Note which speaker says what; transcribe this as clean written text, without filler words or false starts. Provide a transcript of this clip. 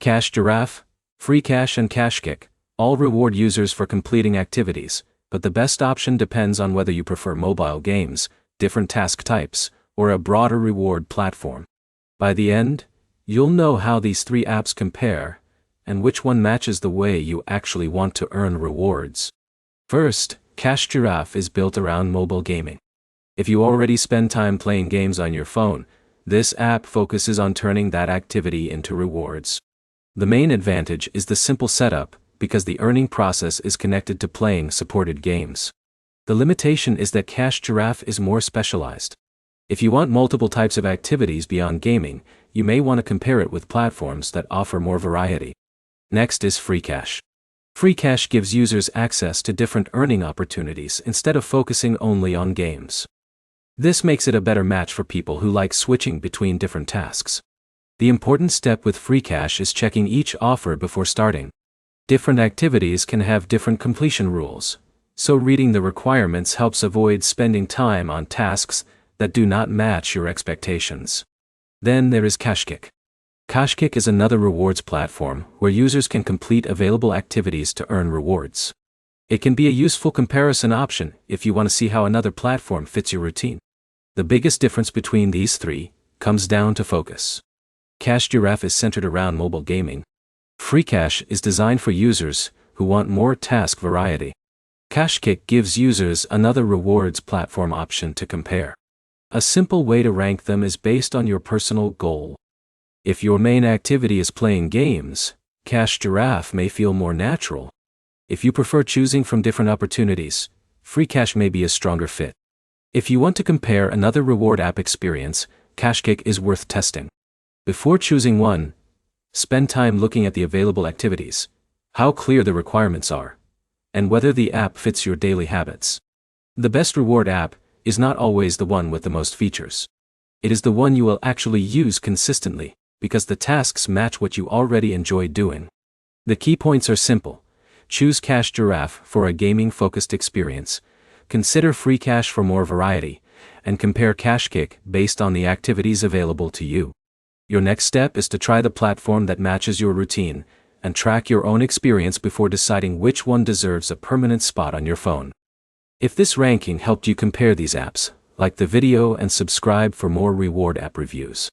Speaker 1: Giraffe, Freecash and KashKick all reward users for completing activities, but the best option depends on whether you prefer mobile games, different task types, or a broader reward platform. By the end, you'll know how these three apps compare, and which one matches the way you actually want to earn rewards. First, Giraffe is built around mobile gaming. If you already spend time playing games on your phone, this app focuses on turning that activity into rewards. The main advantage is the simple setup, because the earning process is connected to playing supported games. The limitation is that Giraffe is more specialized. If you want multiple types of activities beyond gaming, you may want to compare it with platforms that offer more variety. Next is Freecash. Freecash gives users access to different earning opportunities instead of focusing only on games. This makes it a better match for people who like switching between different tasks. The important step with Freecash is checking each offer before starting. Different activities can have different completion rules, so reading the requirements helps avoid spending time on tasks that do not match your expectations. Then there is KashKick. KashKick is another rewards platform where users can complete available activities to earn rewards. It can be a useful comparison option if you want to see how another platform fits your routine. The biggest difference between these three comes down to focus. Giraffe is centered around mobile gaming. Freecash is designed for users who want more task variety. KashKick gives users another rewards platform option to compare. A simple way to rank them is based on your personal goal. If your main activity is playing games, Giraffe may feel more natural. If you prefer choosing from different opportunities, Freecash may be a stronger fit. If you want to compare another reward app experience, KashKick is worth testing. Before choosing one, spend time looking at the available activities, how clear the requirements are, and whether the app fits your daily habits. The best reward app is not always the one with the most features. It is the one you will actually use consistently, because the tasks match what you already enjoy doing. The key points are simple. Choose Giraffe for a gaming-focused experience, consider Freecash for more variety, and compare KashKick based on the activities available to you. Your next step is to try the platform that matches your routine, and track your own experience before deciding which one deserves a permanent spot on your phone. If this ranking helped you compare these apps, like the video and subscribe for more reward app reviews.